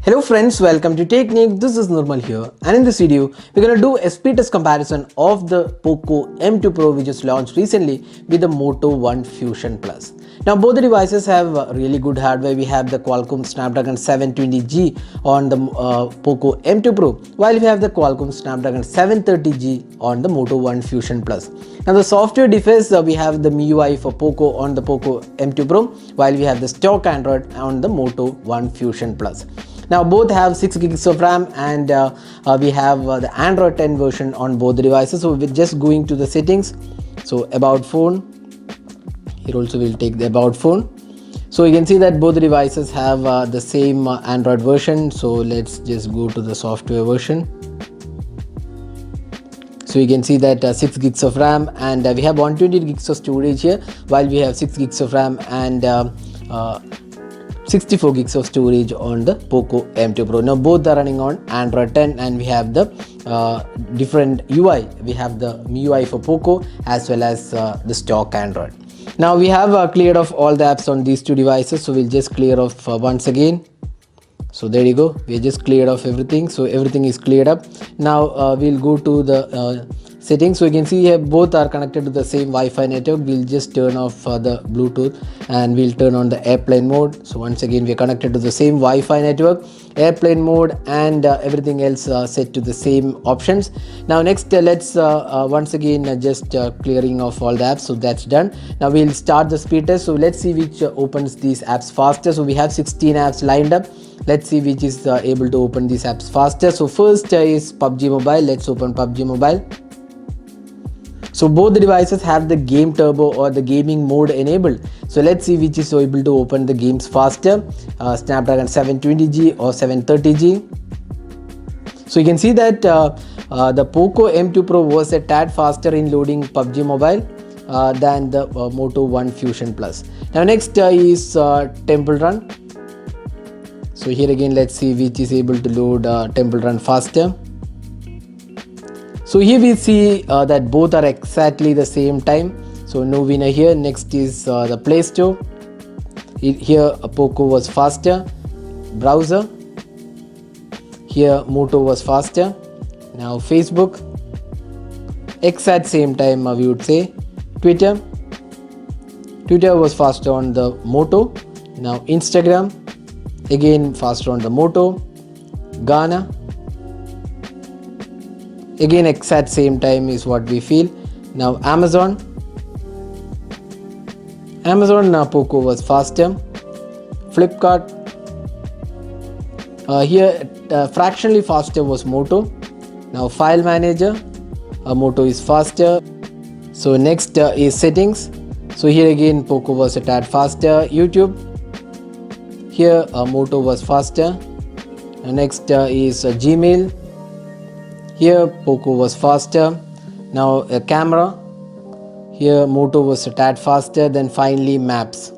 Hello friends, welcome to Technique. This is Nirmal here, and in this video we're gonna do a speed test comparison of the Poco M2 Pro which is launched recently with the Moto One Fusion Plus. Now both the devices have really good hardware. We have the Qualcomm Snapdragon 720G on the Poco M2 Pro, while we have the Qualcomm Snapdragon 730G on the Moto One Fusion Plus. Now the software differs. We have the MIUI for Poco on the Poco M2 Pro, while we have the stock Android on the Moto One Fusion Plus. Now both have 6 gigs of RAM, and we have the Android 10 version on both the devices. So we're just going to the settings. So about phone, here also we'll take the about phone. So you can see that both the devices have the same Android version. So let's just go to the software version. So you can see that 6 gigs of RAM, and we have 120 gigs of storage here, while we have 6 gigs of RAM and 64 gigs of storage on the Poco M2 Pro. Now both are running on Android 10, and we have the different UI. We have the MIUI for Poco as well as the stock Android. Now we have cleared off all the apps on these two devices, so we'll just clear off once again. So there you go, we just cleared off everything, so everything is cleared up. Now we'll go to the settings. So you can see here both are connected to the same Wi-Fi network. We'll just turn off the Bluetooth, and we'll turn on the airplane mode. So once again we are connected to the same Wi-Fi network, airplane mode, and everything else set to the same options. Now next let's once again just clearing off all the apps. So that's done. Now we'll start the speed test. So let's see which opens these apps faster. So we have 16 apps lined up. Let's see which is able to open these apps faster. So first is PUBG Mobile. Let's open PUBG Mobile. So both the devices have the game turbo or the gaming mode enabled. So let's see which is able to open the games faster, Snapdragon 720G or 730G. So you can see that the Poco M2 Pro was a tad faster in loading PUBG Mobile than the Moto One Fusion Plus. Now next is Temple Run. So here again let's see which is able to load Temple Run faster. So here we see that both are exactly the same time. So no winner here. Next is the Play Store. Here Poco was faster. Browser. Here Moto was faster. Now Facebook. Exact same time we would say. Twitter. Twitter was faster on the Moto. Now Instagram. Again faster on the Moto. Ghana. Again exact same time is what we feel. Now Amazon Poco was faster. Flipkart, here fractionally faster was Moto. Now File Manager, Moto is faster. So next is settings. So here again Poco was a tad faster. YouTube, here Moto was faster. Next is Gmail. Here Poco was faster. Now a camera. Here Moto was a tad faster. Then finally Maps.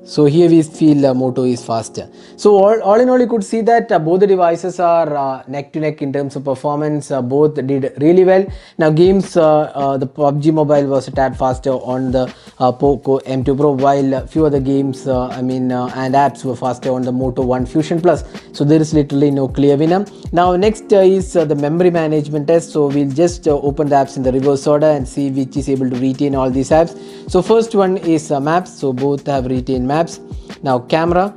So here we feel Moto is faster. So all in all, you could see that both the devices are neck to neck in terms of performance. Both did really well. Now games, the PUBG Mobile was a tad faster on the Poco M2 Pro, while few other games and apps were faster on the Moto One Fusion Plus. So there is literally no clear winner. Now next is the memory management test. So we'll just open the apps in the reverse order and see which is able to retain all these apps. So first one is Maps. So both have retained Maps. Now camera,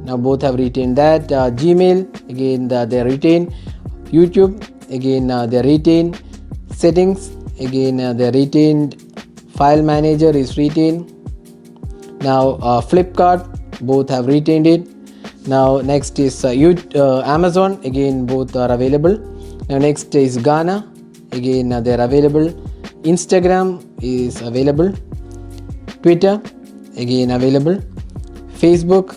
now both have retained that. Gmail, again they are retained. YouTube, again they are retained. Settings, again they are retained. File Manager is retained. Now Flipkart, both have retained it. Now next is Amazon, again both are available. Now next is Ghana, again they are available. Instagram is available. Twitter, again available. Facebook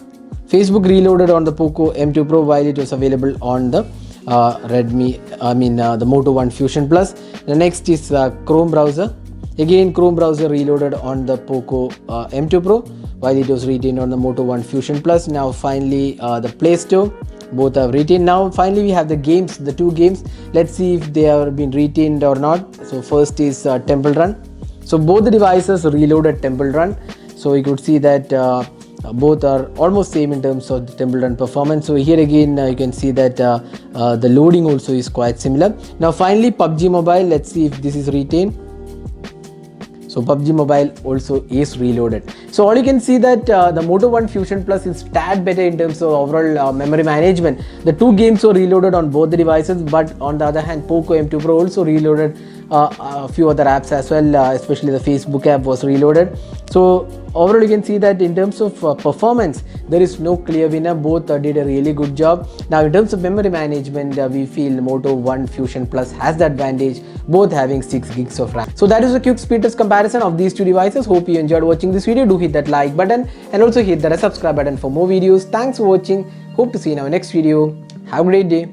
reloaded on the Poco M2 Pro, while it was available on the the Moto One Fusion Plus. The next is Chrome browser. Again Chrome browser reloaded on the Poco M2 Pro, while it was retained on the Moto One Fusion Plus. Now finally the Play Store, both have retained. Now finally we have the games, the two games. Let's see if they have been retained or not. So first is Temple Run. So both the devices reloaded Temple Run. So you could see that both are almost same in terms of the temple run performance. So here again you can see that the loading also is quite similar. Now finally PUBG Mobile, let's see if this is retained. So PUBG Mobile also is reloaded. So all you can see that the Moto One Fusion Plus is tad better in terms of overall memory management. The two games were reloaded on both the devices, but on the other hand Poco M2 Pro also reloaded a few other apps as well, especially the Facebook app was reloaded. So overall you can see that in terms of performance there is no clear winner. Both did a really good job. Now in terms of memory management, we feel Moto One Fusion Plus has the advantage, both having 6 gigs of RAM. So that is a quick speed test comparison of these two devices. Hope you enjoyed watching this video. Do hit that like button and also hit the subscribe button for more videos. Thanks for watching. Hope to see you in our next video. Have a great day.